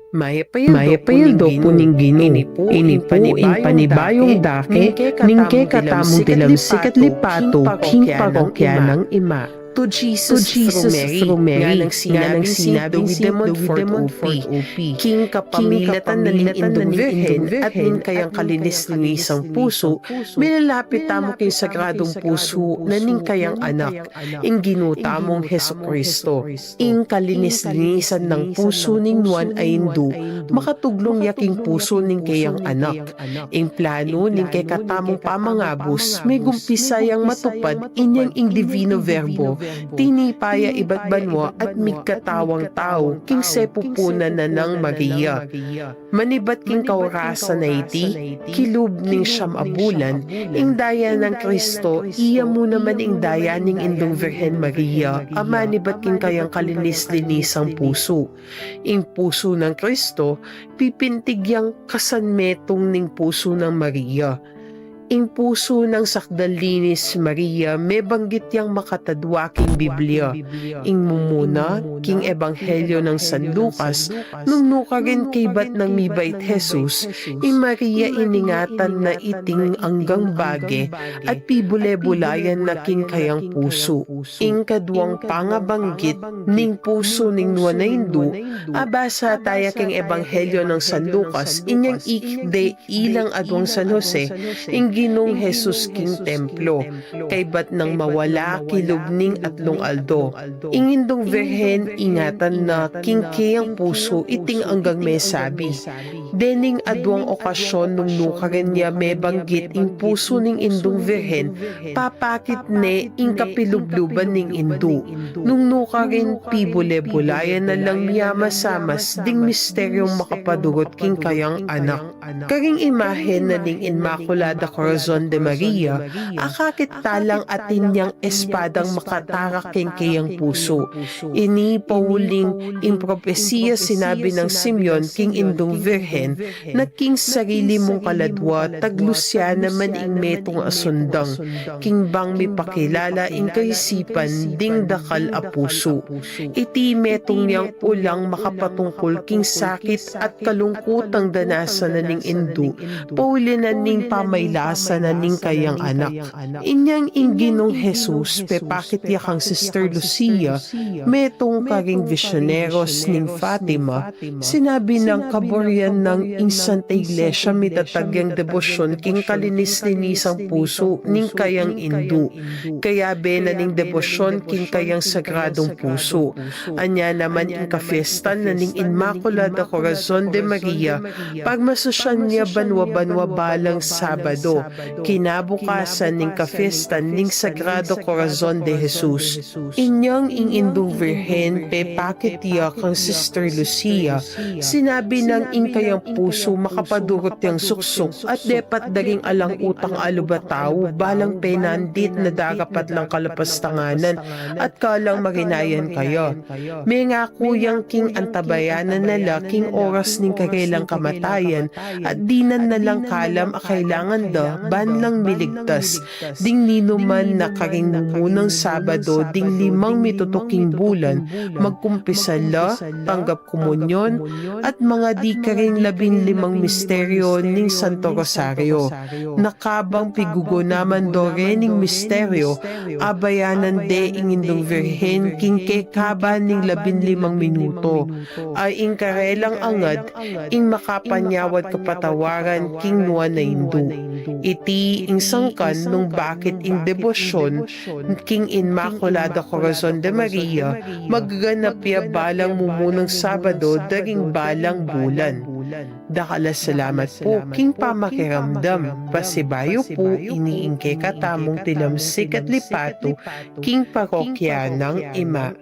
Mayapayaldo kuning Ginoo, inipo in panibayong dake, ningke katamong tilam sikat lipato, king parokya ng ima. To To Jesus Jesus through Mary, nga nang sinabing Saint Louis de Montfort OP, King kapamilatan na ning indong virhen at ning kayang kalinis-linisang puso, milalapit tamo king sagradong puso na ning kayang anak, ing ginutamong Heso Kristo. Ing kalinis-linisan ng puso ning nuan ay hindu, makatuglong yaking puso ning kayang anak. Ing plano ning kay katamong pamangabos, may gumpisayang matupad inyang ing divino verbo, tinipaya iba't banwa at migkatawang tao king sepupunan na ng Maria. Manibat king kaurasan na iti, kilub ning siyam abulan, ing daya ng Kristo, iya mo naman ing daya ning indong Virhen Maria, amanibat king kayang kalinis-linisang puso. Ing puso ng Kristo, pipintigyang kasanmetong ning puso ng Maria. Ing puso ng sakdalinis Maria, may banggit yang makatadwa king Biblia. Ing mumuna, king Ebanghelyo ng San Lucas, nung nukarin kay bat ng mibait Jesus, ing Maria iningatan na iting anggang bage, at pibule-bulayan na king kayang puso. Ing kadwang pangabanggit, ning puso ning nuan na hindu, abasa taya king Ebanghelyo ng San Lucas, inyang ikde ilang adwang San Jose, ing Ginong Jesus king templo, kay bat nang mawala kilubning atlong aldo. Ingindong virhen ingatan na king kayang puso iting anggang may sabi. Dening adwang okasyon nung nukarin niya may banggit ing puso ning indong virhen, papakit ne ing kapilubluban ning indu. Nung nukarin pibule-bulayan na lang niya masamas ding misteryong makapadugot king kayang anak. Karing imahen na ning Immaculada Corazon de Maria, akakit talang atin niyang espadang makatarak king kayang puso. Ini pauling impropesiya sinabi ng Simeon king indong virhen, na king sarili mong kaladwa taglusya naman ing metong asundang, king bang mipakilala ing kaisipan ding dakal a puso. Iti metong niyang ulang makapatungkol king sakit at kalungkutang danasan na ning indu, paulinan ning pamaylasa na ning kayang anak. Inyang ingginong Jesus, pepakit yakang Sister Lucia, metong karing visioneros ning Fatima, sinabi ng kaboryan ng Santa Iglesia mitatagyang debosyon king kalinis-linisang puso ning kayang indu. Kaya bena ning debosyon king kayang sagradong puso. Anya naman ing kafiestan na ning Immaculada Corazon de Maria, pagmasosyan niya banwa-banwa balang Sabado, kinabukasan ning kafiestan ning Sagrado Corazon de Jesus. Inyang ing indong virhen, pepakit yakang Sister Lucia, sinabi ng ing kayang puso makapadurot yang suksok at depat daring alang utang alubataw, balang penandit na darapat lang kalapastanganan at kalang marinayan kayo. May nga kuyang king antabayanan nala king oras ning karelang kamatayan, at dinan na lang kalam a kailangan da banlang miligtas. Ding nino man na karing munang Sabado ding 5 mitutuking bulan, magkumpisan la, tanggap komunyon, at mga di karing 15 misteryo ning Santo Rosario. Nakabang pigugo naman do ning misteryo, abayanan de ingindong virhen king kekaba ning 15 minuto. Ay ing karelang angad, ing makapanyawad kapatawaran king nuan na hindu. Iti ing sangkan nung bakit ing debosyon king Immaculada Corazon de Maria, magganap ya balang mumunang Sabado daring balang bulan. Dakala salamat po king pamakiramdam, pasibayo po iniingke katamong tilamsik at lipato king parokya ng ima.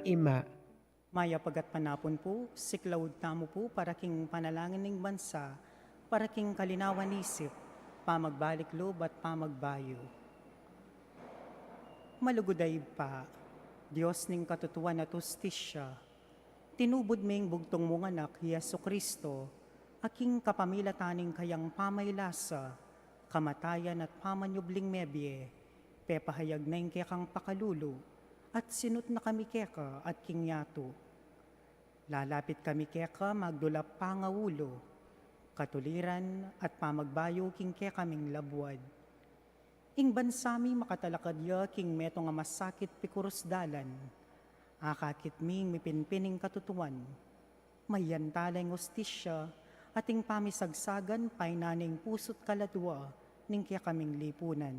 Maya pagat panapon po, siklawod tamo po para king panalangin ng bansa, para king kalinawan isip, pamagbalik loob at pamagbayo. Maluguday pa, Diyos ning katutuan at ustisya, tinubod ming bugtong mong anak, Yesu Kristo, aking kapamilataning kayang pamaylasa, kamatayan at pamanyubling mebye, pepahayag na yung kekang pakalulo, at sinut na kami keka at kingyato. Lalapit kami keka magdulap pangawulo, katuliran at pamagbayo king ke kaming labuad. Ing bansami makatalakadya king meto nga masakit pikurus dalan, akakit ming mipinpining katutuan, mayantalang ustisya, ating pamisagsagan painaning pusot kaladwa, ning kaya kaming lipunan.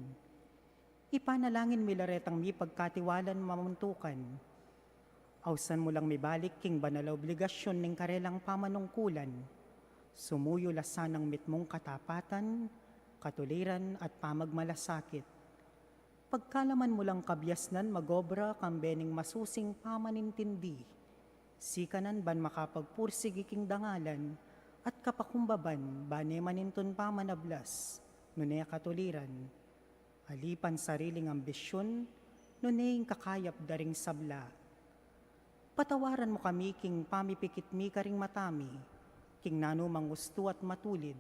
Ipanalangin milaretang mi pagkatiwalan mamuntukan, awsan mo lang mibalik king banal obligasyon ning karelang pamanungkulan, sumuyo lasan ng mitmong katapatan, katuliran at pamagmalasakit. Pagkalaman mo lang kabyasnan magobra kambening masusing pamanintindi, sikanan ban makapagpursig iking dangalan, at kapakumbaban bane maninton pamanablas, nune katuliran. Alipan sariling ambisyon, nune kakayap daring sabla. Patawaran mo kami king pamipikit mi karing matami, king nanumang gusto at matulid,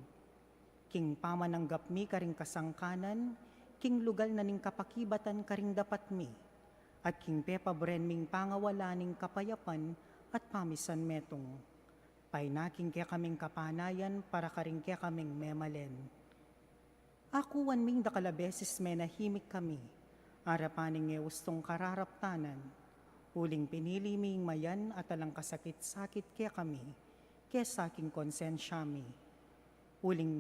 king pamananggap mi karing kasangkanan, king lugal na ning kapakibatan karing dapat mi, at king pepabren ming pangawala ning kapayapan at pamisan metong. Painaking kaya kaming kapanayan para karing kaya kaming memalen. Akuan ming dakalabeses menahimik kami, arapaning e ustong kararaptanan, uling pinili ming mayan at alang kasakit-sakit kaya kami, kaya saking konsensya mi. Uling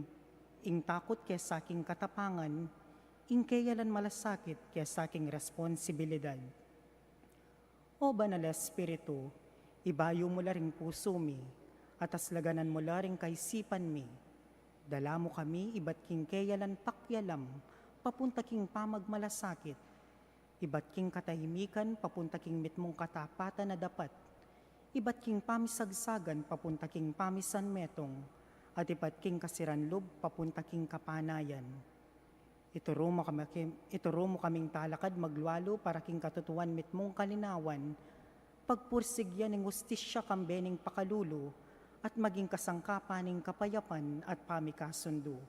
ing takot kaya saking katapangan, ing kayalan malasakit kaya saking responsibilidad. O banal Espiritu, ibayo mo la ring puso mi, atas laganan mo la ring kaisipan mi. Dala mo kami iba't king kayalan pakyalam, papunta king pamagmalasakit. Iba't king katahimikan, papunta king mitmong katapatan na dapat. Iba't king pamisagsagan, papunta king pamisan metong. At iba't king kasiranlub, papunta king kapanayan. Ituro mo kaming talakad maglualo para king katutuan mitmong kalinawan, pagpursigyan ng ustisya kambening pakalulo, at maging kasangkapaning kapayapan at pamikasundo.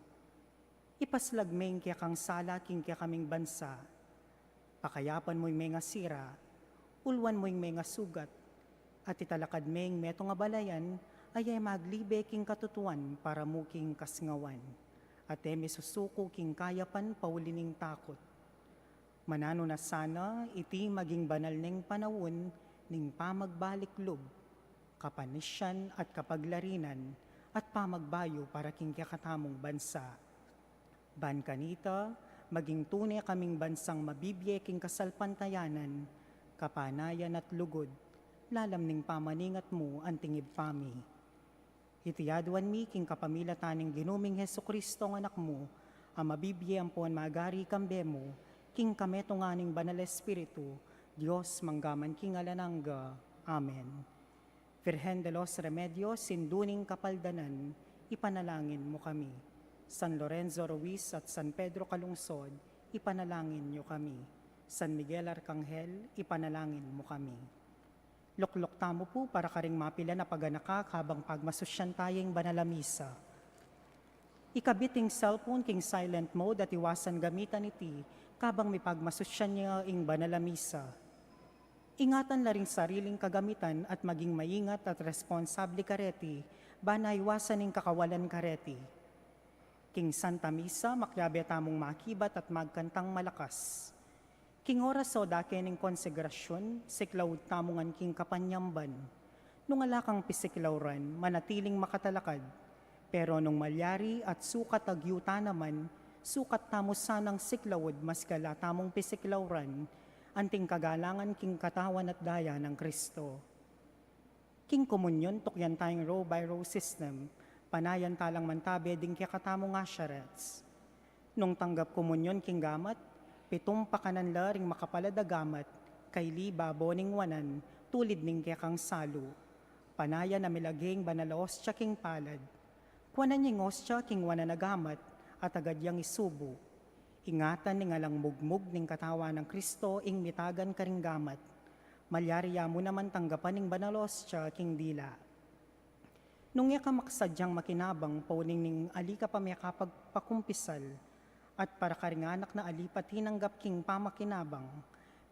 Ipaslagmeng kaya kang sala king kaya kaming bansa, pakayapan mo'y may nga sira, ulwan mo'y may nga sugat, at italakad meng meto nga balayan, ay maglibe king katutuan para muking kasngawan, at eme susuko king kayapan paulining takot. Manano na sana iti maging banal ning panawon ning pamagbalik-lob, kapanisyan at kapaglarinan, at pamagbayo para king kakatamong bansa. Ban kanita, maging tunay kaming bansang mabibye king kasalpantayanan, kapanayan at lugod, lalamning pamaningat mo ang tingib pami. Itiyaduan mi king kapamilataning ginuming Hesukristo ng anak mo, ang mabibye ang puan magari kambe mo, king kameto nganing banal Espiritu, Diyos manggaman king alanangga. Amen. Virgen de los Remedios, sinduning kapaldanan, ipanalangin mo kami. San Lorenzo Ruiz at San Pedro Calungsod, ipanalangin niyo kami. San Miguel Arcangel, ipanalangin mo kami. Luklok tamo po para karing mapila na paganakak habang pagmasusyan tayong banalamisa. Ikabiting cellphone king silent mode at iwasan gamitan iti kabang may pagmasusyan niya ing banalamisa. Ingatan na rin sariling kagamitan at maging maingat at responsable kareti, bana iwasan ing kakawalan kareti. King Santa Misa, makyabe tamong makibat at magkantang malakas. King oras o dake ning konsegrasyon, siklawd tamongan king kapanyamban. Nung alakang pisiklawran, manatiling makatalakad. Pero nung malyari at sukat agyuta naman, sukat tamo sanang siklawd mas kala tamong pisiklawran, anting kagalangan king katawan at daya ng Kristo. King komunyon, tukyan tayong row by row system, panayan talang mantabe ding kaya katamong asharets. Nung tanggap komunyon king gamat, 7 pakananla ring makapaladagamat, kay liba boning wanan, tulid ning kaya kang salu. Panayan na milaging banalos tsa king palad. Kuwanan yung ostya king wananagamat, at agad yang isubo. Ingatan ning alang mugmug ning katawa ng Kristo ing mitagan karing gamat. Malyariya mo naman tanggapan ning banalos tsa king dila. Nung yaka maksadyang makinabang, pauning ning alika pa may kapagpakumpisal, at para karinganak na alipat hinanggap king pamakinabang,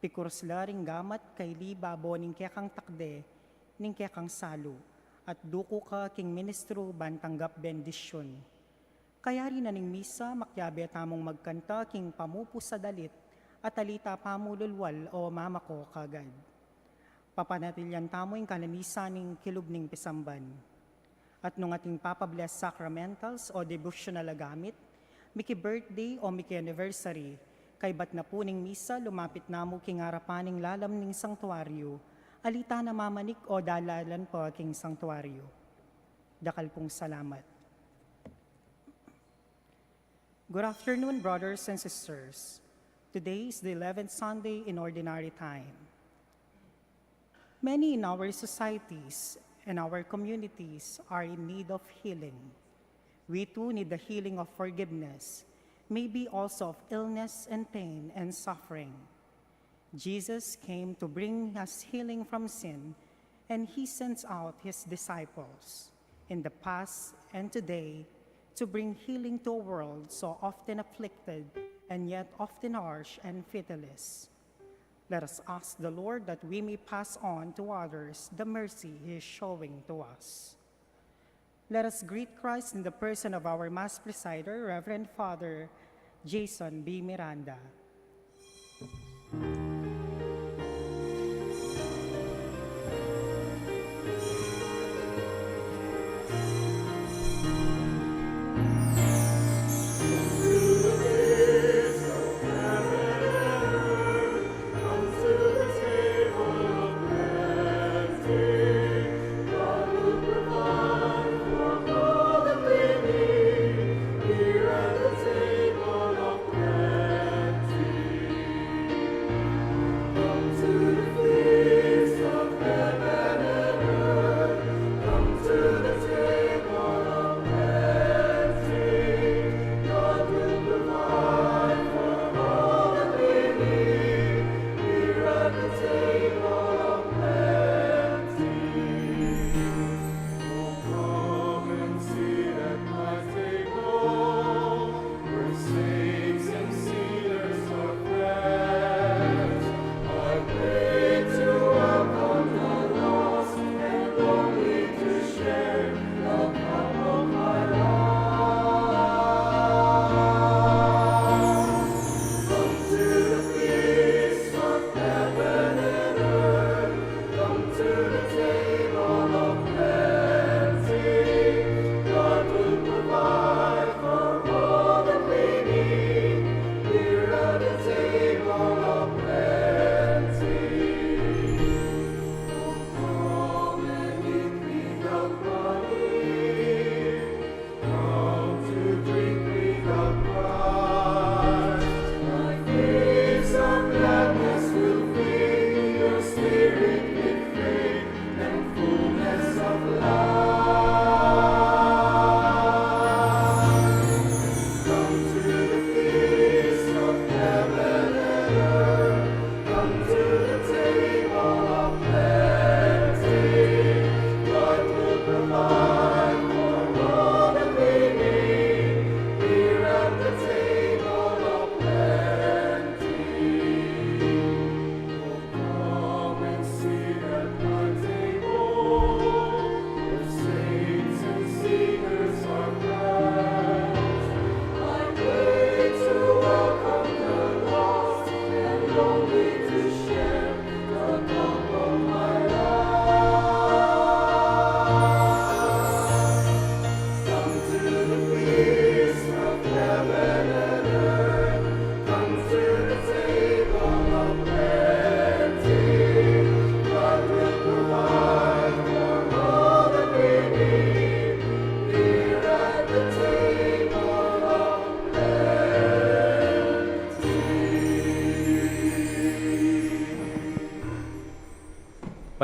pikursla ring gamat kay liba boning kaya kang takde, ning kaya kang salo, at duko ka king ministro bantanggap bendisyon. Kaya rin na ning misa, makyabe tamong magkanta king pamupu sa dalit, at alita pamululwal o mamako kagad. Papanatilyan tamo yung kalanisa ning kilub ning pisamban. At nung ating papabless sacramentals o devotional gamit, miki birthday o miki anniversary, kay bat na po ning misa, lumapit na mo king harapaning lalam ning sanktuaryo, alita na mamanik o dalalan po king sanktuaryo. Dakal pong salamat. Good afternoon, brothers and sisters. Today is the 11th Sunday in Ordinary Time. Many in our societies and our communities are in need of healing. We too need the healing of forgiveness, maybe also of illness and pain and suffering. Jesus came to bring us healing from sin, and he sends out his disciples in the past and today to bring healing to a world so often afflicted and yet often harsh and pitiless. Let us ask the Lord that we may pass on to others the mercy he is showing to us. Let us greet Christ in the person of our Mass presider, Reverend Father Jason B. Miranda.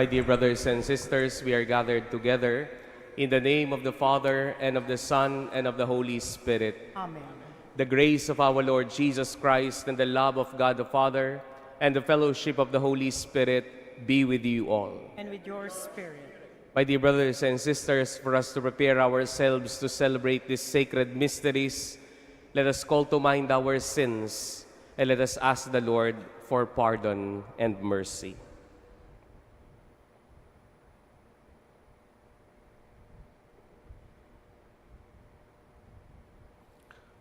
My dear brothers and sisters, we are gathered together in the name of the Father, and of the Son, and of the Holy Spirit. Amen. The grace of our Lord Jesus Christ, and the love of God the Father, and the fellowship of the Holy Spirit be with you all. And with your spirit. My dear brothers and sisters, for us to prepare ourselves to celebrate these sacred mysteries, let us call to mind our sins, and let us ask the Lord for pardon and mercy.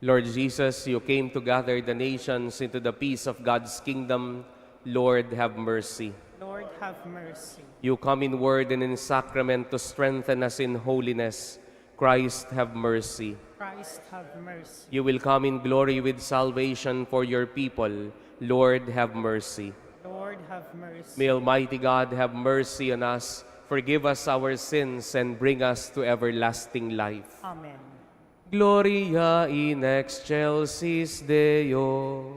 Lord Jesus, you came to gather the nations into the peace of God's kingdom. Lord, have mercy. Lord, have mercy. You come in word and in sacrament to strengthen us in holiness. Christ, have mercy. Christ, have mercy. You will come in glory with salvation for your people. Lord, have mercy. Lord, have mercy. May Almighty God have mercy on us, forgive us our sins, and bring us to everlasting life. Amen. Gloria in excelsis Deo.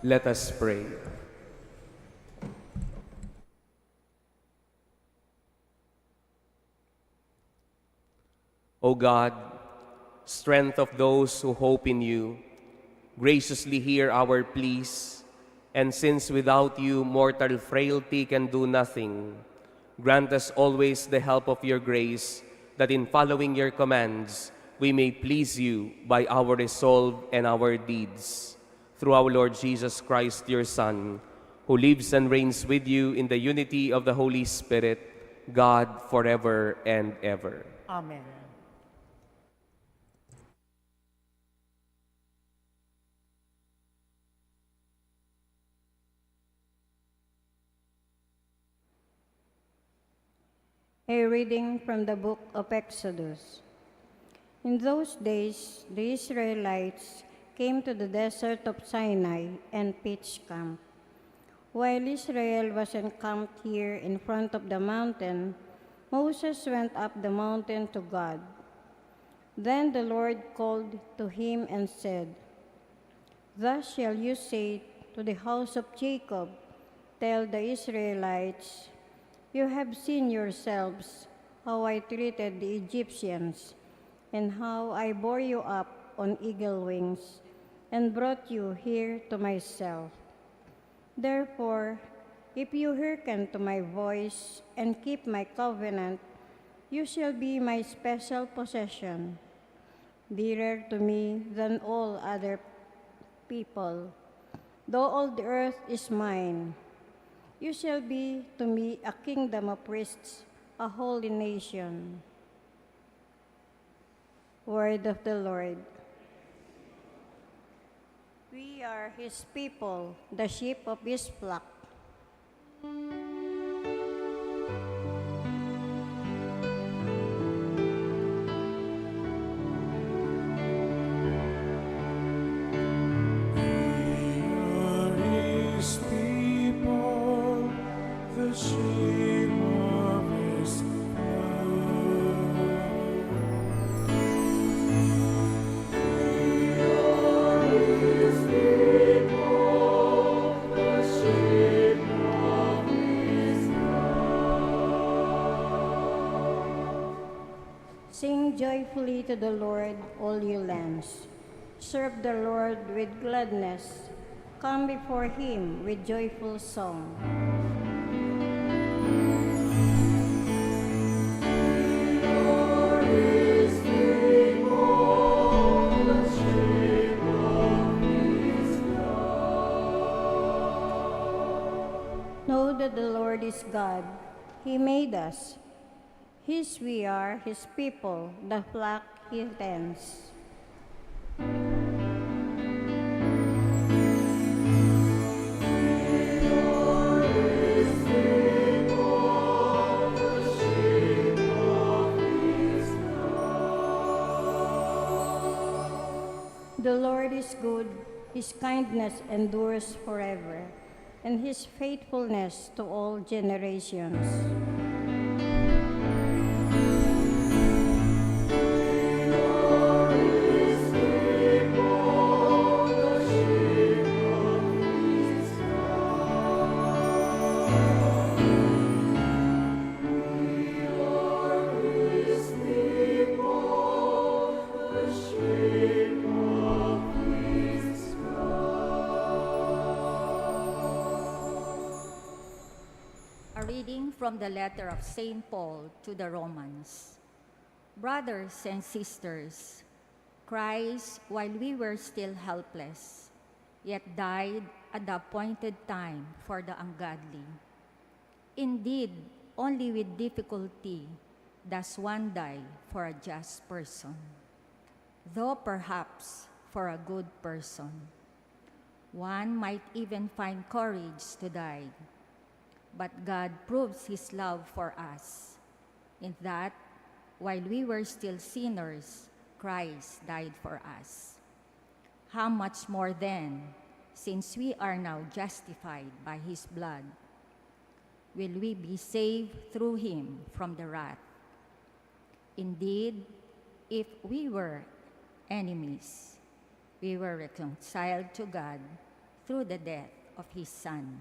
Let us pray. O God, strength of those who hope in you, graciously hear our pleas, and since without you mortal frailty can do nothing, grant us always the help of your grace, that in following your commands we may please you by our resolve and our deeds. Through our Lord Jesus Christ, your Son, who lives and reigns with you in the unity of the Holy Spirit, God, forever and ever. Amen. A reading from the book of Exodus. In those days, the Israelites came to the desert of Sinai and pitched camp. While Israel was encamped here in front of the mountain, Moses went up the mountain to God. Then the Lord called to him and said, "Thus shall you say to the house of Jacob, tell the Israelites, you have seen yourselves how I treated the Egyptians, and how I bore you up on eagle wings, and brought you here to myself. Therefore, if you hearken to my voice and keep my covenant, you shall be my special possession, dearer to me than all other people. Though all the earth is mine, you shall be to me a kingdom of priests, a holy nation." Word of the Lord. We are his people, the sheep of his flock. His people, the sheep of his Sing joyfully to the Lord, all you lands. Serve the Lord with gladness. Come before him with joyful song. Know that the Lord is God. He made us. His we are, his people, the flock he tends. The Lord is good, his kindness endures forever, and his faithfulness to all generations. A reading from the letter of St. Paul to the Romans. Brothers and sisters, Christ, while we were still helpless, yet died at the appointed time for the ungodly. Indeed, only with difficulty does one die for a just person, though perhaps for a good person. One might even find courage to die. But God proves his love for us, in that, while we were still sinners, Christ died for us. How much more then, since we are now justified by his blood, will we be saved through him from the wrath? Indeed, if we were enemies, we were reconciled to God through the death of his Son.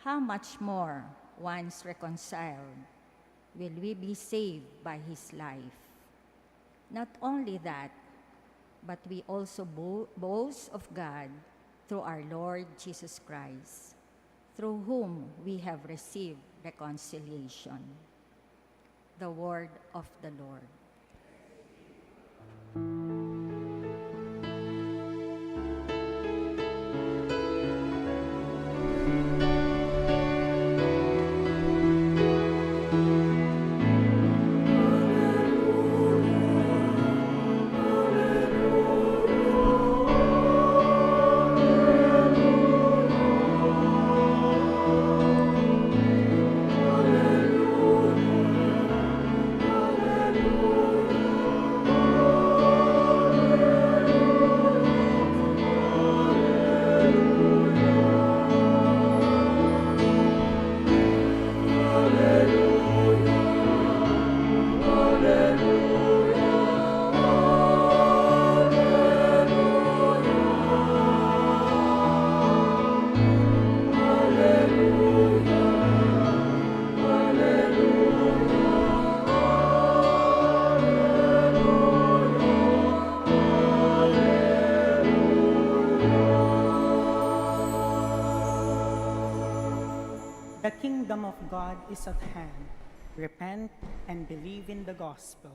How much more, once reconciled, will we be saved by his life? Not only that, but we also boast of God through our Lord Jesus Christ, through whom we have received reconciliation. The word of the Lord. The kingdom of God is at hand. Repent and believe in the gospel.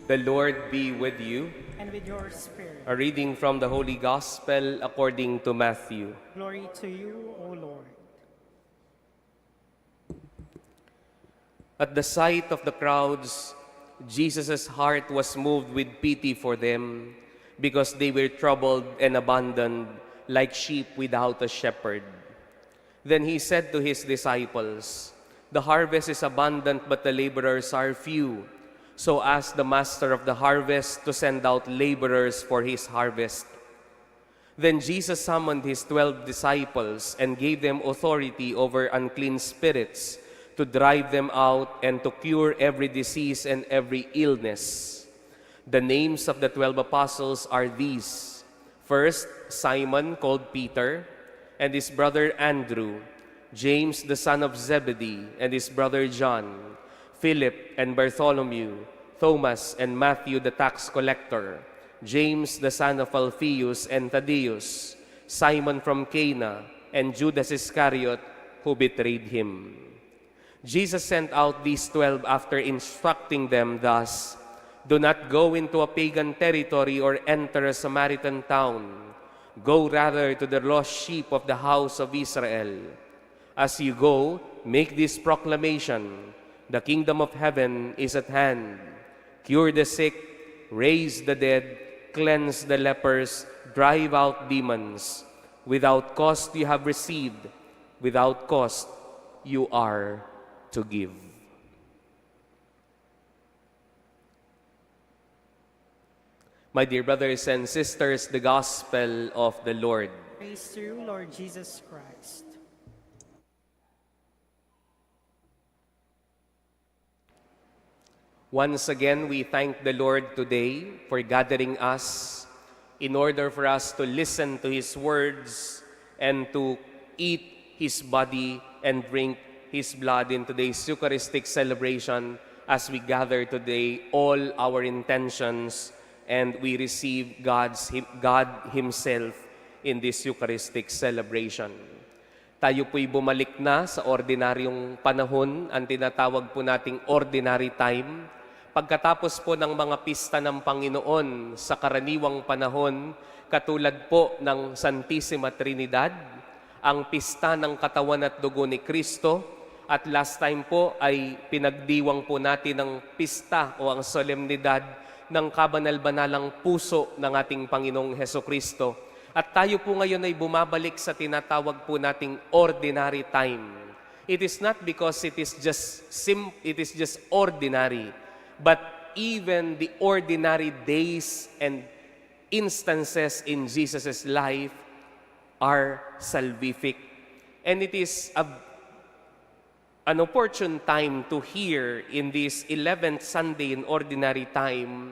The Lord be with you. And with your spirit. A reading from the Holy Gospel according to Matthew. Glory to you, O Lord. At the sight of the crowds, Jesus' heart was moved with pity for them because they were troubled and abandoned like sheep without a shepherd. Then he said to his disciples, "The harvest is abundant, but the laborers are few. So ask the master of the harvest to send out laborers for his harvest." Then Jesus summoned his 12 disciples and gave them authority over unclean spirits to drive them out and to cure every disease and every illness. The names of the 12 apostles are these: first, Simon, called Peter, and his brother Andrew, James the son of Zebedee, and his brother John, Philip and Bartholomew, Thomas and Matthew the tax collector, James the son of Alphaeus and Thaddeus, Simon from Cana, and Judas Iscariot, who betrayed him. Jesus sent out these 12 after instructing them thus: "Do not go into a pagan territory or enter a Samaritan town. Go rather to the lost sheep of the house of Israel. As you go, make this proclamation: the kingdom of heaven is at hand. Cure the sick, raise the dead, cleanse the lepers, drive out demons. Without cost you have received, without cost you are to give." My dear brothers and sisters, the Gospel of the Lord. Praise to you, Lord Jesus Christ. Once again, we thank the Lord today for gathering us in order for us to listen to His words and to eat His body and drink His blood in today's Eucharistic celebration. As we gather today, all our intentions, and we receive God Himself in this Eucharistic celebration. Tayo po'y bumalik na sa ordinaryong panahon, ang tinatawag po nating ordinary time. Pagkatapos po ng mga pista ng Panginoon sa karaniwang panahon, katulad po ng Santissima Trinidad, ang pista ng katawan at dugo ni Kristo, at last time po ay pinagdiwang po natin ang pista o ang solemnidad ng kabanal-banalang puso ng ating Panginoong Hesukristo. At tayo po ngayon ay bumabalik sa tinatawag po nating ordinary time. It is not because it is just ordinary, but even the ordinary days and instances in Jesus' life are salvific. And it is an opportune time to hear in this 11th Sunday in Ordinary Time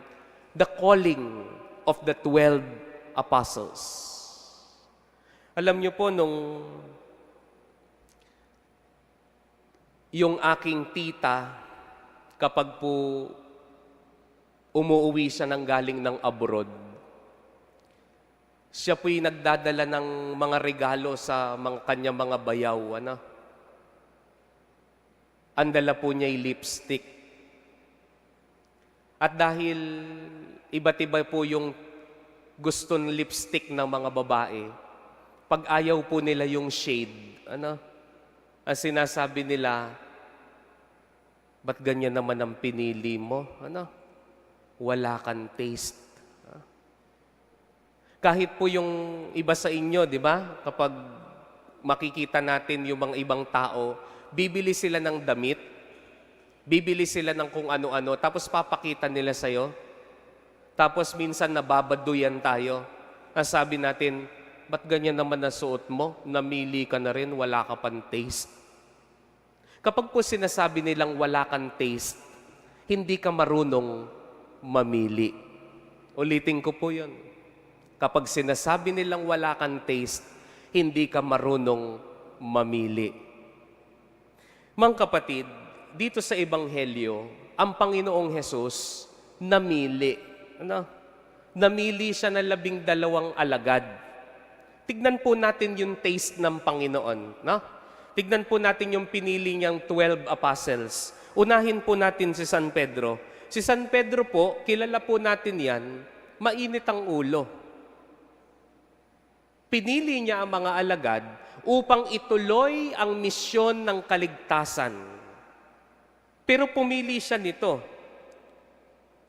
the calling of the 12 apostles. Alam niyo po, nung yung aking tita, kapag po umuwi siya ng galing ng abroad, siya po'y nagdadala ng mga regalo sa kanyang mga bayaw, Ang dala po niya'y lipstick. At dahil iba't iba po yung gusto ng lipstick ng mga babae, pag ayaw po nila yung shade, ang sinasabi nila, "Ba't ganyan naman ang pinili mo? Wala kang taste." Kahit po yung iba sa inyo, di ba? Kapag makikita natin yung mga ibang tao, bibili sila ng damit, bibili sila ng kung ano-ano, tapos papakita nila sa'yo. Tapos minsan nababaduyan tayo. Sabi natin, ba't ganyan naman na suot mo? Namili ka na rin, wala ka pang taste. Kapag po sinasabi nilang wala kang taste, hindi ka marunong mamili. Ulitin ko po yun. Kapag sinasabi nilang wala kang taste, hindi ka marunong mamili. Mga kapatid, dito sa Ebanghelyo, ang Panginoong Hesus namili. Namili siya ng 12 alagad. Tignan po natin yung taste ng Panginoon. Tignan po natin yung pinili niyang 12 apostles. Unahin po natin si San Pedro. Si San Pedro po, kilala po natin yan, mainit ang ulo. Pinili niya ang mga alagad upang ituloy ang misyon ng kaligtasan. Pero pumili siya nito.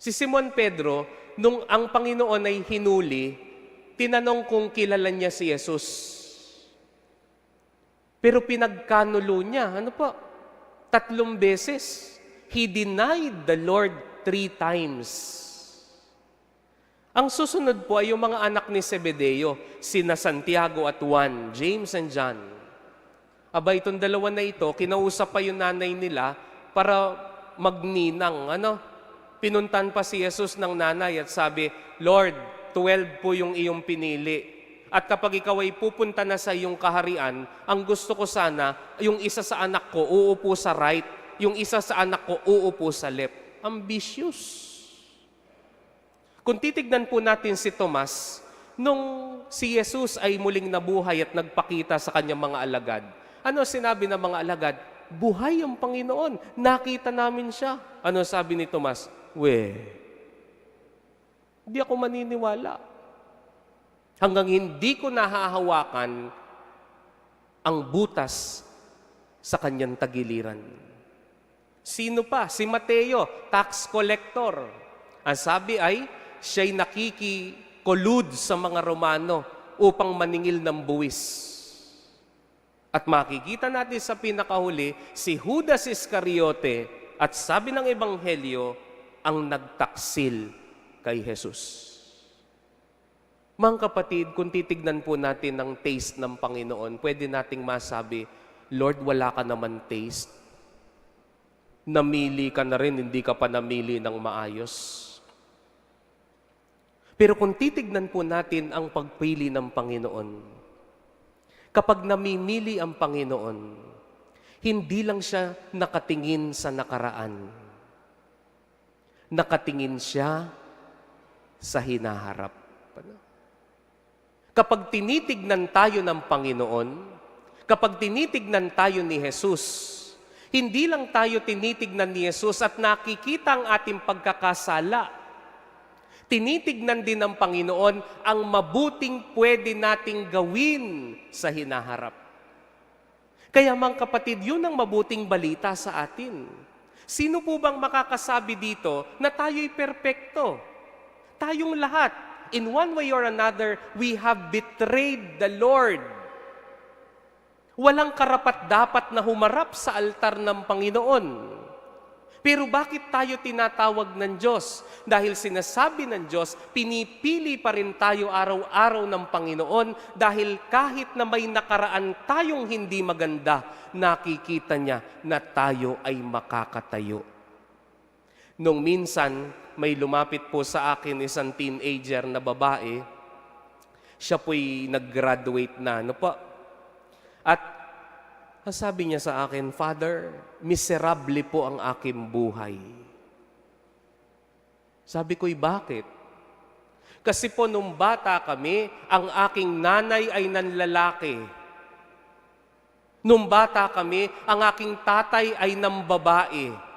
Si Simon Pedro, nung ang Panginoon ay hinuli, tinanong kung kilala niya si Jesus. Pero pinagkanulo niya, 3 beses. He denied the Lord 3 times. Ang susunod po ay yung mga anak ni Zebedeo, sina Santiago at Juan, James and John. Aba, itong dalawa na ito, kinausap pa yung nanay nila para magninang. Pinuntan pa si Jesus ng nanay at sabi, Lord, 12 po yung iyong pinili. At kapag ikaw ay pupunta na sa iyong kaharian, ang gusto ko sana, yung isa sa anak ko uupo sa right, yung isa sa anak ko uupo sa left. Ambitious. Kung titignan po natin si Tomas, nung si Jesus ay muling nabuhay at nagpakita sa kanyang mga alagad, ano sinabi ng mga alagad? Buhay ang Panginoon. Nakita namin siya. Ano sabi ni Tomas? Hindi ako maniniwala. Hanggang hindi ko nahahawakan ang butas sa kanyang tagiliran. Sino pa? Si Mateo, tax collector. Ang sabi ay, siya'y nakikikolud sa mga Romano upang maningil ng buwis. At makikita natin sa pinakahuli, si Judas Iscariote, at sabi ng Ebanghelyo, ang nagtaksil kay Jesus. Mga kapatid, kung titignan po natin ang taste ng Panginoon, pwede nating masabi, Lord, wala ka naman taste. Namili ka na rin, hindi ka pa namili ng maayos. Pero kung titignan po natin ang pagpili ng Panginoon, kapag namimili ang Panginoon, hindi lang siya nakatingin sa nakaraan. Nakatingin siya sa hinaharap. Kapag tinitignan tayo ng Panginoon, kapag tinitignan tayo ni Jesus, hindi lang tayo tinitignan ni Jesus at nakikita ang ating pagkakasala. Tinitignan din ng Panginoon ang mabuting pwede nating gawin sa hinaharap. Kaya mga kapatid, yun ang mabuting balita sa atin. Sino po bang makakasabi dito na tayo'y perpekto? Tayong lahat. In one way or another, we have betrayed the Lord. Walang karapat-dapat na humarap sa altar ng Panginoon. Pero bakit tayo tinatawag ng Diyos? Dahil sinasabi ng Diyos, pinipili pa rin tayo araw-araw ng Panginoon dahil kahit na may nakaraan tayong hindi maganda, nakikita niya na tayo ay makakatayo. Nung minsan, may lumapit po sa akin isang teenager na babae. Siya po'y nag-graduate na. At sabi niya sa akin, Father, miserable po ang aking buhay. Sabi ko'y bakit? Kasi po nung bata kami, ang aking nanay ay nanlalaki. Nung bata kami, ang aking tatay ay nambabae.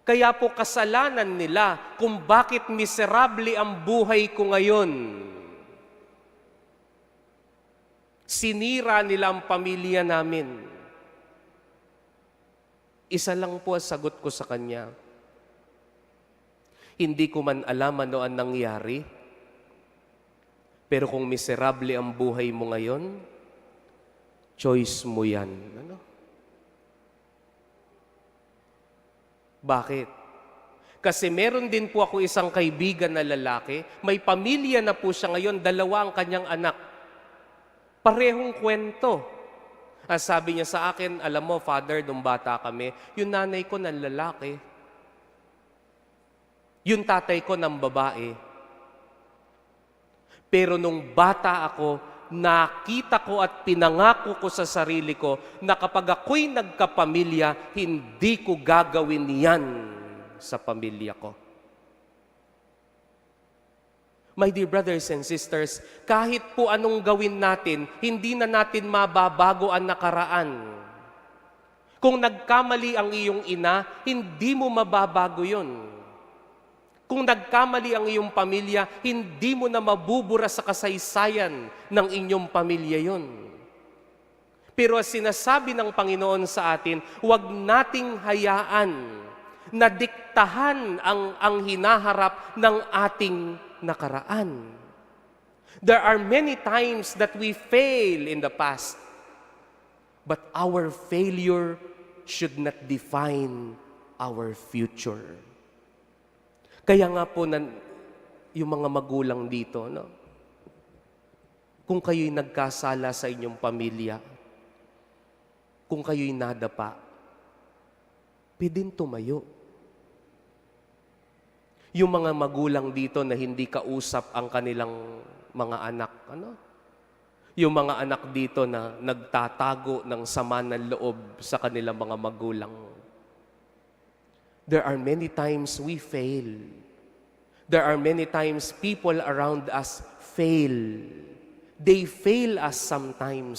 Kaya po kasalanan nila kung bakit miserable ang buhay ko ngayon. Sinira nila ang pamilya namin. Isa lang po ang sagot ko sa kanya. Hindi ko man alam ano ang nangyari, pero kung miserable ang buhay mo ngayon, choice mo yan. Bakit? Kasi meron din po ako isang kaibigan na lalaki, may pamilya na po siya ngayon, 2 ang kanyang anak. Parehong kwento. Sabi niya sa akin, alam mo, Father, nung bata kami, yung nanay ko ng lalaki, yung tatay ko ng babae. Pero nung bata ako, nakita ko at pinangako ko sa sarili ko na kapag ako'y nagkapamilya, hindi ko gagawin yan sa pamilya ko. My dear brothers and sisters, kahit po anong gawin natin, hindi na natin mababago ang nakaraan. Kung nagkamali ang iyong ina, hindi mo mababago yun. Kung nagkamali ang iyong pamilya, hindi mo na mabubura sa kasaysayan ng inyong pamilya yon. Pero as sinasabi ng Panginoon sa atin, huwag nating hayaan na diktahan ang hinaharap ng ating nakaraan. There are many times that we fail in the past, but our failure should not define our future. Kaya nga po yung mga magulang dito, no? Kung kayo'y nagkasala sa inyong pamilya, kung kayo'y nadapa, pwedeng tumayo. Yung mga magulang dito na hindi kausap ang kanilang mga anak, ano? Yung mga anak dito na nagtatago ng sama ng loob sa kanilang mga magulang. There are many times we fail. There are many times people around us fail. They fail us sometimes.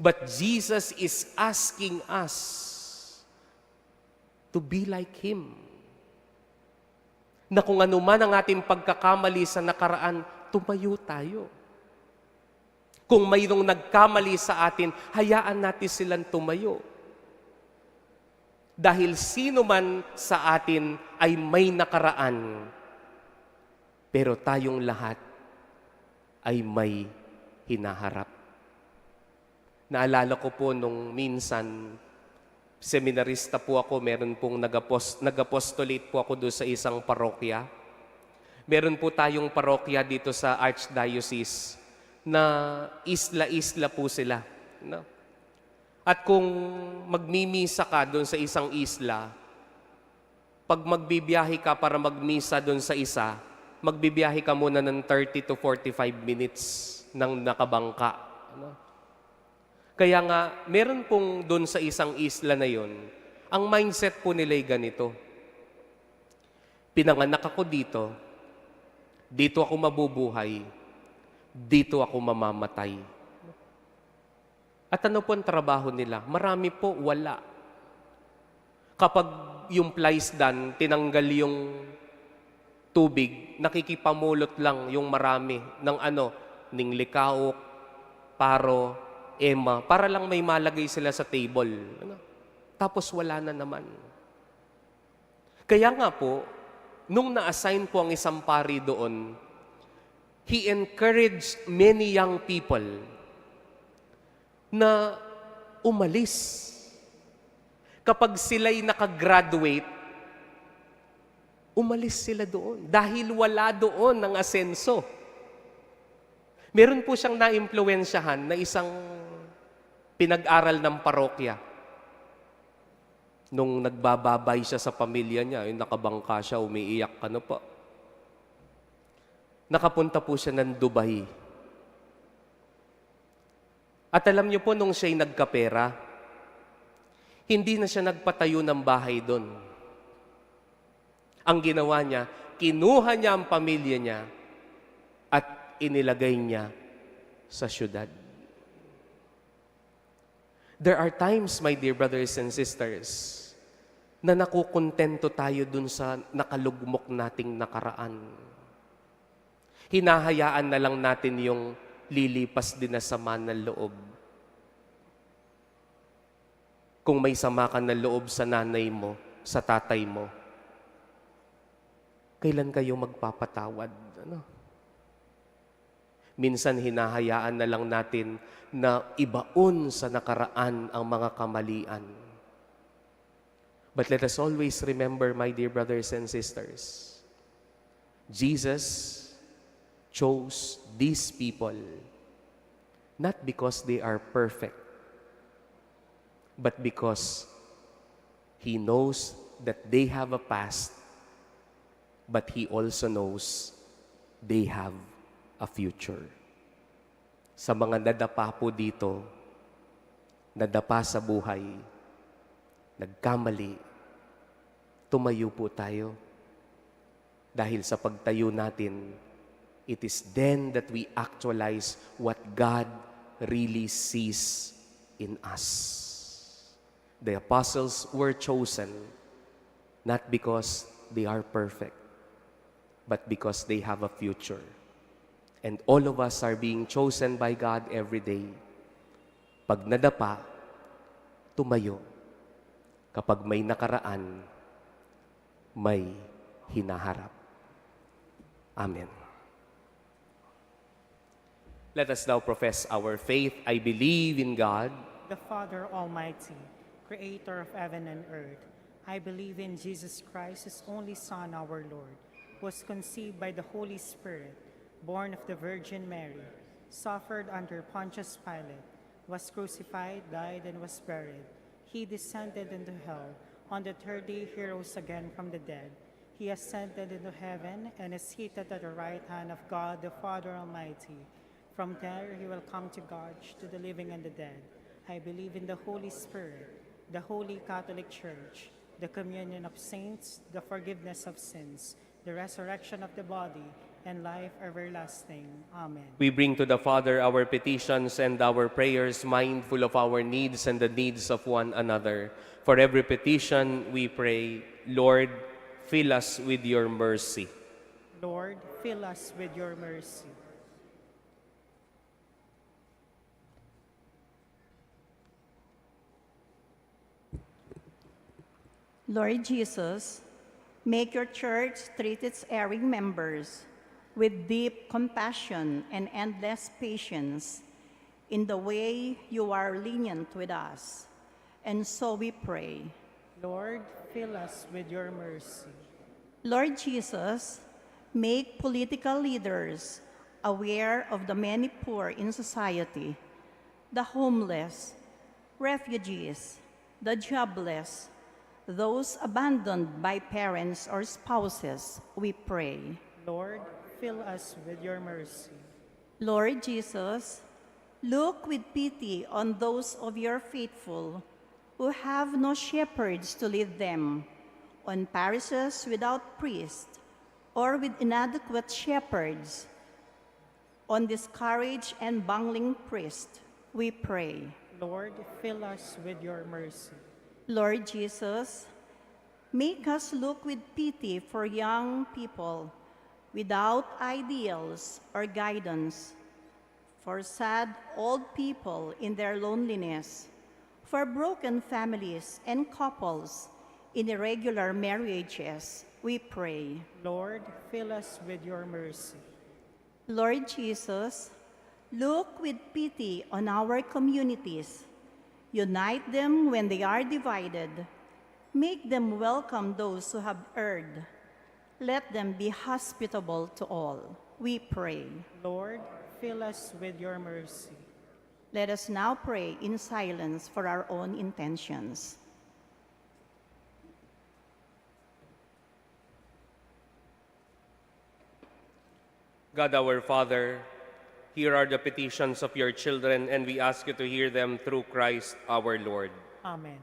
But Jesus is asking us to be like Him. Na kung ano man ang ating pagkakamali sa nakaraan, tumayo tayo. Kung mayroong nagkamali sa atin, hayaan natin silang tumayo. Dahil sino man sa atin ay may nakaraan, pero tayong lahat ay may hinaharap. Naalala ko po nung minsan, seminarista po ako, meron pong nag-apostolate po ako doon sa isang parokya. Meron po tayong parokya dito sa Archdiocese na isla-isla po sila. No? At kung magmimisa ka doon sa isang isla, pag magbibiyahe ka para magmisa doon sa isa, magbibiyahe ka muna ng 30 to 45 minutes ng nakabangka. Ano? Kaya nga, meron pong doon sa isang isla na yon, ang mindset po nila ay ganito. Pinanganak ako dito, dito ako mabubuhay, dito ako mamamatay. At ano po ang trabaho nila? Marami po, wala. Kapag yung plaisdan, tinanggal yung tubig, nakikipamulot lang yung marami ng ninglikaok, paro, ema, para lang may malagay sila sa table. Tapos wala na naman. Kaya nga po, nung na-assign po ang isang pari doon, he encouraged many young people na umalis. Kapag sila'y nakagraduate, umalis sila doon dahil wala doon ang asenso. Meron po siyang naimpluwensyahan na isang pinag-aral ng parokya. Nung nagbababay siya sa pamilya niya, yung nakabangka siya, umiiyak, ano po. Nakapunta po siya ng Dubai. At alam niyo po, nung siya'y nagkapera, hindi na siya nagpatayo ng bahay doon. Ang ginawa niya, kinuha niya ang pamilya niya at inilagay niya sa syudad. There are times, my dear brothers and sisters, na nakukontento tayo dun sa nakalugmok nating nakaraan. Hinahayaan na lang natin yung lilipas din na sama ng loob. Kung may sama ka ng loob sa nanay mo, sa tatay mo, kailan kayo magpapatawad? Ano? Minsan hinahayaan na lang natin na ibaon sa nakaraan ang mga kamalian. But let us always remember, my dear brothers and sisters, Jesus chose these people not because they are perfect, but because He knows that they have a past, but He also knows they have a future. Sa mga nadapa po dito, nadapa sa buhay, nagkamali, tumayo po tayo. Dahil sa pagtayo natin, it is then that we actualize what God really sees in us. The apostles were chosen not because they are perfect, but because they have a future. And all of us are being chosen by God every day. Pag nadapa, tumayo. Kapag may nakaraan, may hinaharap. Amen. Let us now profess our faith. I believe in God, The Father Almighty, creator of heaven and earth. I believe in Jesus Christ, His only Son, our Lord, who was conceived by the Holy Spirit, born of the Virgin Mary, suffered under Pontius Pilate, was crucified, died, and was buried. He descended into hell. On the third day he rose again from the dead. He ascended into heaven and is seated at the right hand of God the Father Almighty. From there he will come to judge to the living and the dead. I believe in the Holy Spirit, the Holy Catholic Church, the communion of saints, the forgiveness of sins, the resurrection of the body, and life everlasting. Amen. we bring to the Father our petitions and our prayers, mindful of our needs and the needs of one another. For every petition we pray, Lord, fill us with your mercy. Lord, fill us with your mercy. Lord Jesus, make your church treat its erring members with deep compassion and endless patience in the way you are lenient with us. And so we pray. Lord, fill us with your mercy. Lord Jesus, make political leaders aware of the many poor in society, the homeless, refugees, the jobless, those abandoned by parents or spouses, we pray. Lord, fill us with your mercy. Lord Jesus, look with pity on those of your faithful who have no shepherds to lead them, on parishes without priests, or with inadequate shepherds, on discouraged and bungling priests, we pray. Lord, fill us with your mercy. Lord Jesus, make us look with pity for young people without ideals or guidance, for sad old people in their loneliness, for broken families and couples in irregular marriages, we pray. Lord, fill us with your mercy. Lord Jesus, look with pity on our communities. Unite them when they are divided. Make them welcome those who have erred. Let them be hospitable to all. We pray. Lord, fill us with your mercy. Let us now pray in silence for our own intentions. God our Father, here are the petitions of your children, and we ask you to hear them through Christ our Lord. Amen.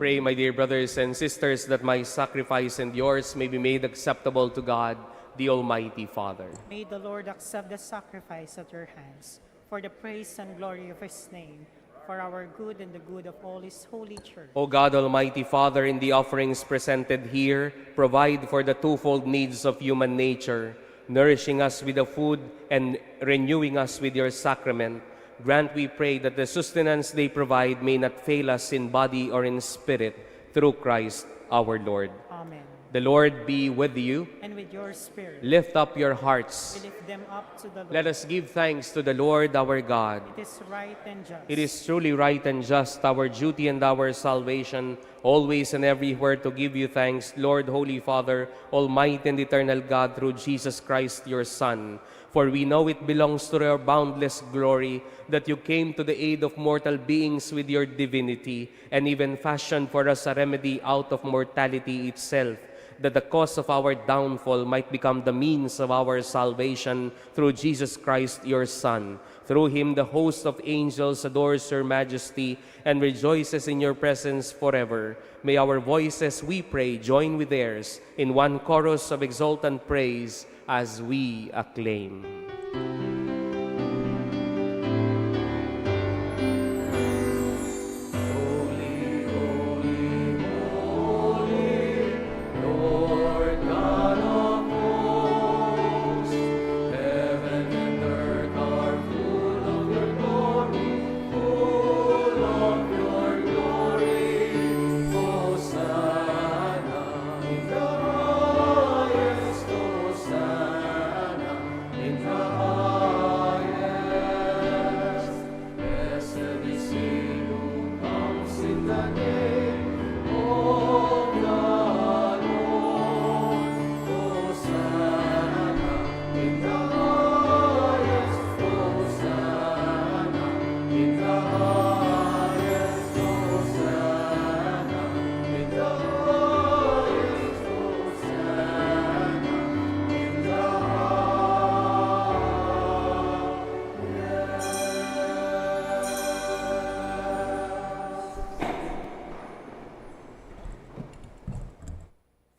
Pray, my dear brothers and sisters, that my sacrifice and yours may be made acceptable to God, the Almighty Father. May the Lord accept the sacrifice at your hands for the praise and glory of his name, for our good and the good of all his holy church. O God, Almighty Father, in the offerings presented here, provide for the twofold needs of human nature, nourishing us with the food and renewing us with your sacrament. Grant, we pray, that the sustenance they provide may not fail us in body or in spirit, through Christ our Lord. Amen. The Lord be with you. And with your spirit, Lift up your hearts. we lift them up to the Lord. Let us give thanks to the Lord our God. It is right and just. It is truly right and just, our duty and our salvation, always and everywhere to give you thanks, Lord, Holy Father, Almighty and eternal God, through Jesus Christ, your Son. For we know it belongs to your boundless glory that you came to the aid of mortal beings with your divinity, and even fashioned for us a remedy out of mortality itself, that the cause of our downfall might become the means of our salvation through Jesus Christ, your Son. Through him the host of angels adores your majesty and rejoices in your presence forever. May our voices, we pray, join with theirs in one chorus of exultant praise as we acclaim.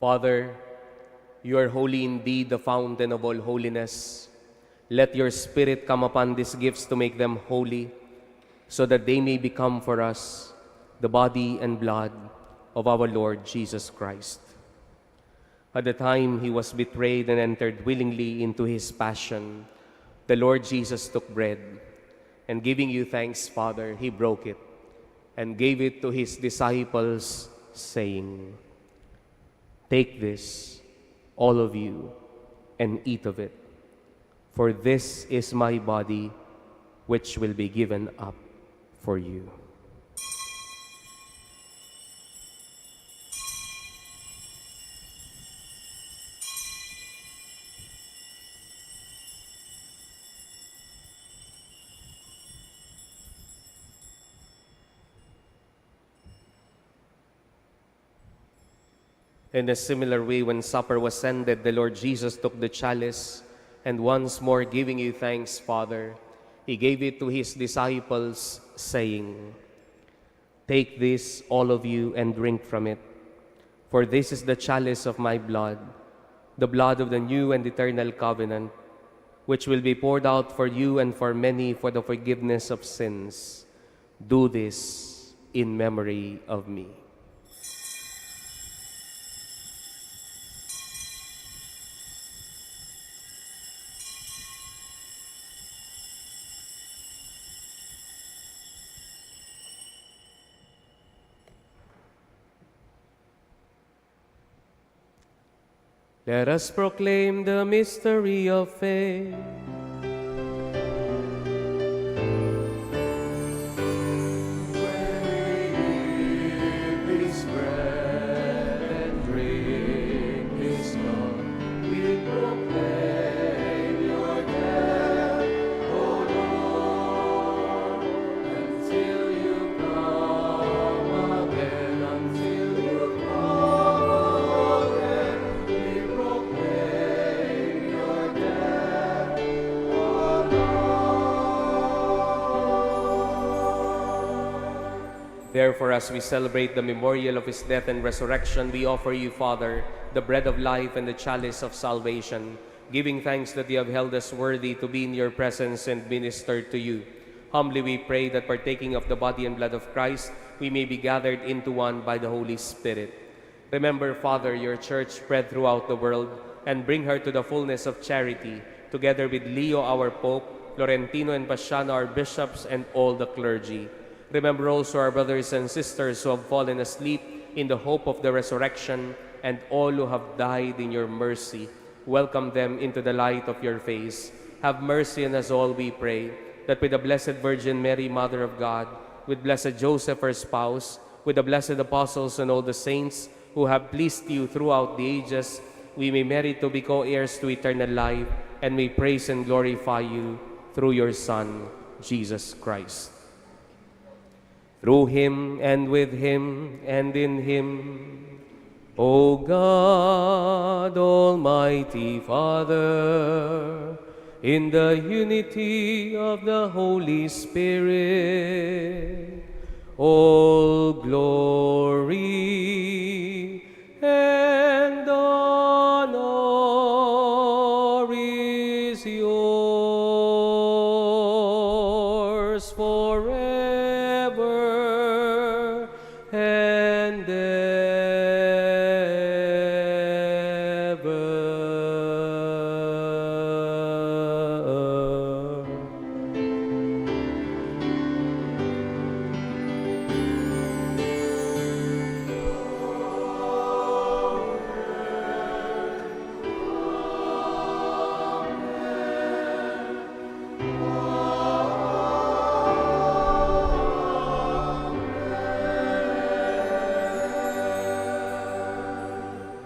Father, you are holy indeed, the fountain of all holiness. Let your Spirit come upon these gifts to make them holy, so that they may become for us the body and blood of our Lord Jesus Christ. At the time he was betrayed and entered willingly into his passion, the Lord Jesus took bread, and giving you thanks, Father, he broke it and gave it to his disciples, saying, "Take this, all of you, and eat of it, for this is my body, which will be given up for you." In a similar way, when supper was ended, the Lord Jesus took the chalice, and once more giving you thanks, Father, he gave it to his disciples, saying, "Take this, all of you, and drink from it, for this is the chalice of my blood, the blood of the new and eternal covenant, which will be poured out for you and for many for the forgiveness of sins. Do this in memory of me." Let us proclaim the mystery of faith. Therefore, as we celebrate the memorial of his death and resurrection, we offer you, Father, the bread of life and the chalice of salvation, giving thanks that you have held us worthy to be in your presence and minister to you. Humbly we pray that partaking of the body and blood of Christ, we may be gathered into one by the Holy Spirit. Remember, Father, your church spread throughout the world, and bring her to the fullness of charity, together with Leo, our Pope, Florentino and Paciano, our bishops, and all the clergy. Remember also our brothers and sisters who have fallen asleep in the hope of the resurrection, and all who have died in your mercy. Welcome them into the light of your face. Have mercy on us all, we pray, that with the Blessed Virgin Mary, Mother of God, with Blessed Joseph, her spouse, with the blessed apostles and all the saints who have pleased you throughout the ages, we may merit to be co-heirs to eternal life, and may praise and glorify you through your Son, Jesus Christ. Through him, and with him, and in him, O God, Almighty Father, in the unity of the Holy Spirit, all glory and honor is yours forever and ever.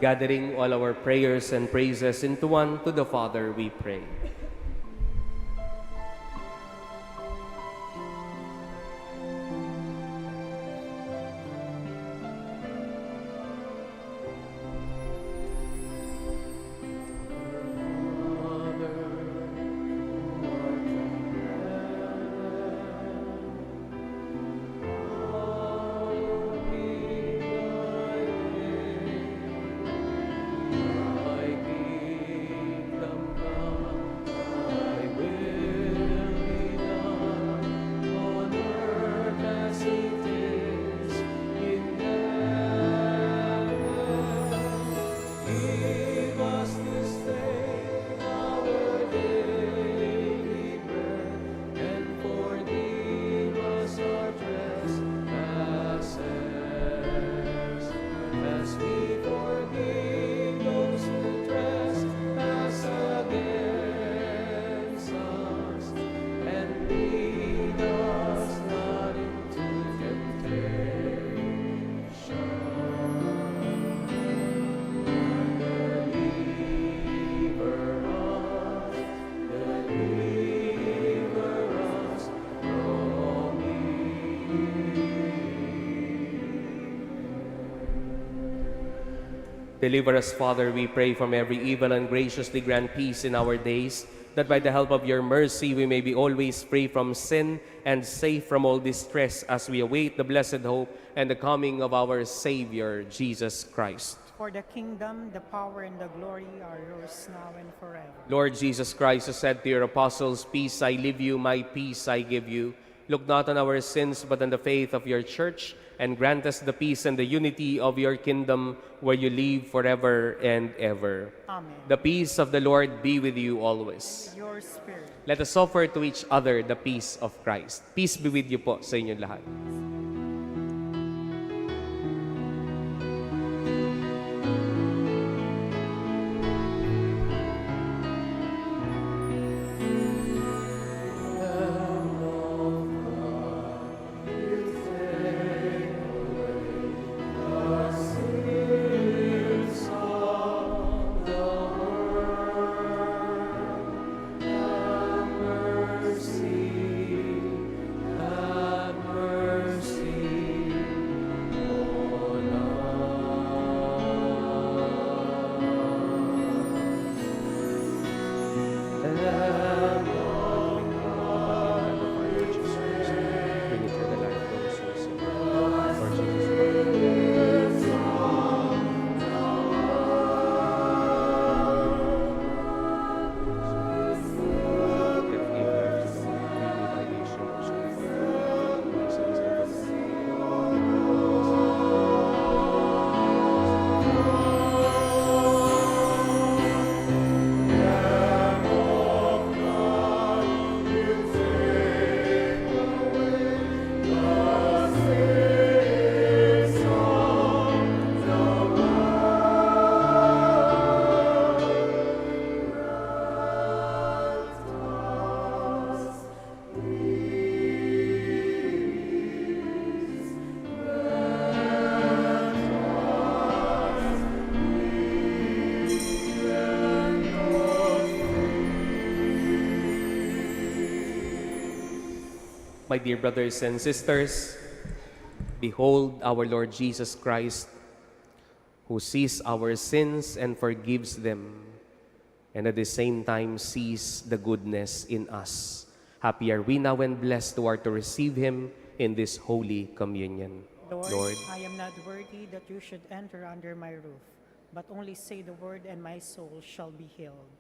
Gathering all our prayers and praises into one, to the Father we pray. Deliver us, Father, we pray, from every evil, and graciously grant peace in our days, that by the help of your mercy we may be always free from sin and safe from all distress, as we await the blessed hope and the coming of our Savior, Jesus Christ. For the kingdom, the power, and the glory are yours now and forever. Lord Jesus Christ, who said to your apostles, "Peace I leave you, my peace I give you," look not on our sins, but on the faith of your church, and grant us the peace and the unity of your kingdom, where you live forever and ever. Amen. The peace of the Lord be with you always. Your spirit. Let us offer to each other the peace of Christ. Peace be with you po sa inyong lahat. my dear brothers and sisters, behold our Lord Jesus Christ, who sees our sins and forgives them, and at the same time sees the goodness in us. Happy are we now and blessed who are to receive Him in this Holy Communion. Lord, I am not worthy that you should enter under my roof, but only say the word and my soul shall be healed.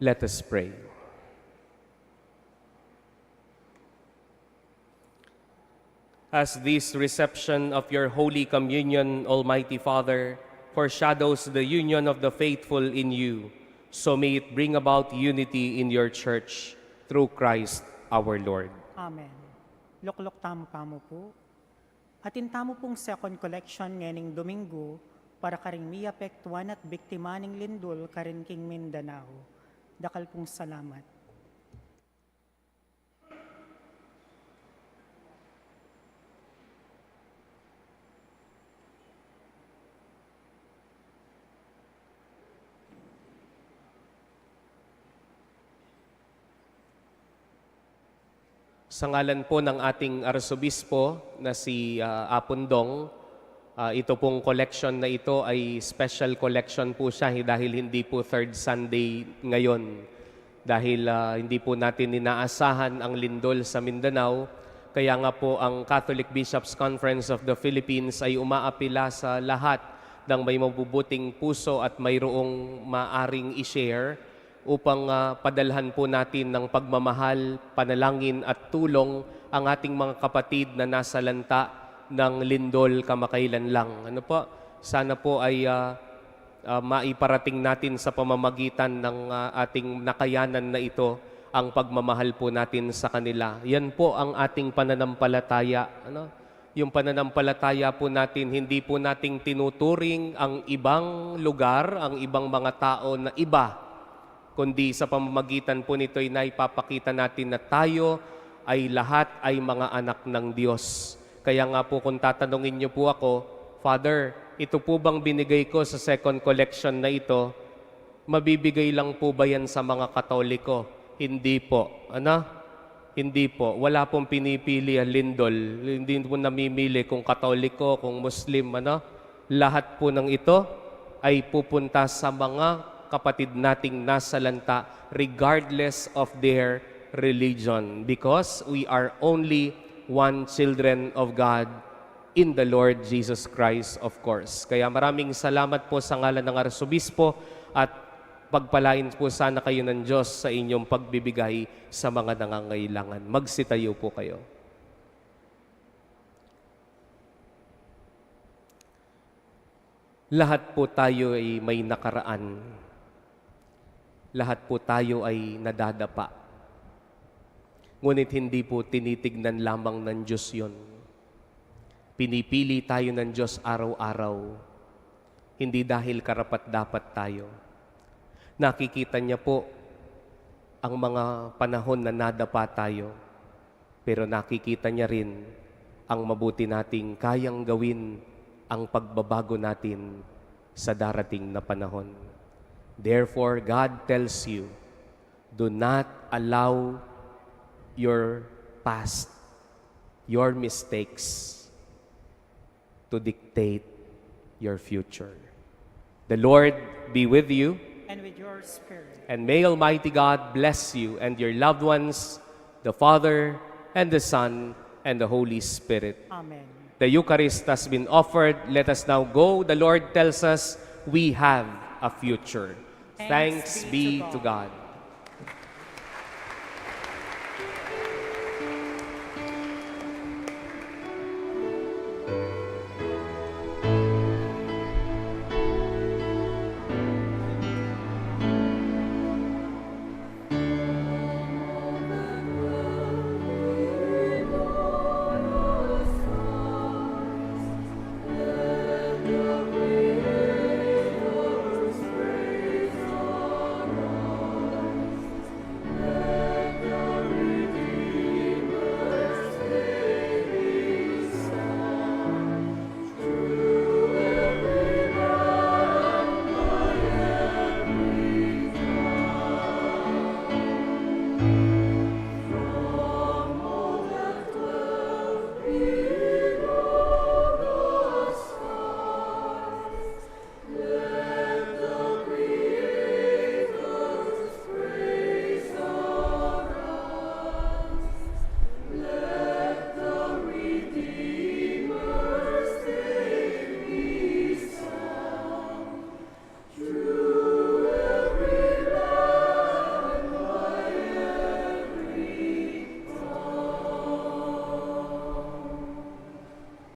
Let us pray. As this reception of your Holy Communion, Almighty Father, foreshadows the union of the faithful in you, so may it bring about unity in your church through Christ our Lord. Amen. Luklok tamo po. Atin tamo pong second collection nganing Domingo para karing miapektuan at biktima ng lindol karing King Mindanao. Dakal pong salamat. Sa ngalan po ng ating Arsobispo na si Apondong, ito pong collection na ito ay special collection po siya dahil hindi po third Sunday ngayon. Dahil hindi po natin inaasahan ang lindol sa Mindanao, kaya nga po ang Catholic Bishops' Conference of the Philippines ay umaapila sa lahat ng may mabubuting puso at mayroong maaring i-share upang padalhan po natin ng pagmamahal, panalangin at tulong ang ating mga kapatid na nasa lanta ng lindol kamakailan lang. Ano po? Sana po ay maiparating natin sa pamamagitan ng ating nakayanan na ito ang pagmamahal po natin sa kanila. Yan po ang ating pananampalataya. Ano? Yung pananampalataya po natin, hindi po nating tinuturing ang ibang lugar, ang ibang mga tao na iba, kundi sa pamamagitan po nito ay naipapakita natin na tayo ay lahat ay mga anak ng Diyos. Kaya nga po kung tatanungin niyo po ako, Father, ito po bang binigay ko sa second collection na ito, mabibigay lang po ba yan sa mga Katoliko? Hindi po. Ano? Hindi po. Wala pong pinipili ang lindol. Hindi po namimili kung Katoliko, kung Muslim. Ano? Lahat po ng ito ay pupunta sa mga kapatid nating nasa lanta regardless of their religion, because we are only one children of God in the Lord Jesus Christ, of course. Kaya maraming salamat po sa ngalan ng Arsobispo at pagpalain po sana kayo ng Diyos sa inyong pagbibigay sa mga nangangailangan. Magsitayo po kayo. Lahat po tayo ay may nakaraan. Lahat po tayo ay nadadapa. Ngunit hindi po tinitignan lamang ng Diyos yon. Pinipili tayo ng Diyos araw-araw. Hindi dahil karapat-dapat tayo. Nakikita niya po ang mga panahon na nadapa tayo. Pero nakikita niya rin ang mabuti nating kayang gawin ang pagbabago natin sa darating na panahon. Therefore, God tells you, do not allow your past, your mistakes, to dictate your future. The Lord be with you, And with your spirit. and may Almighty God bless you and your loved ones, the Father, and the Son, and the Holy Spirit. Amen. The Eucharist has been offered. Let us now go. The Lord tells us we have a future. Thanks be to God.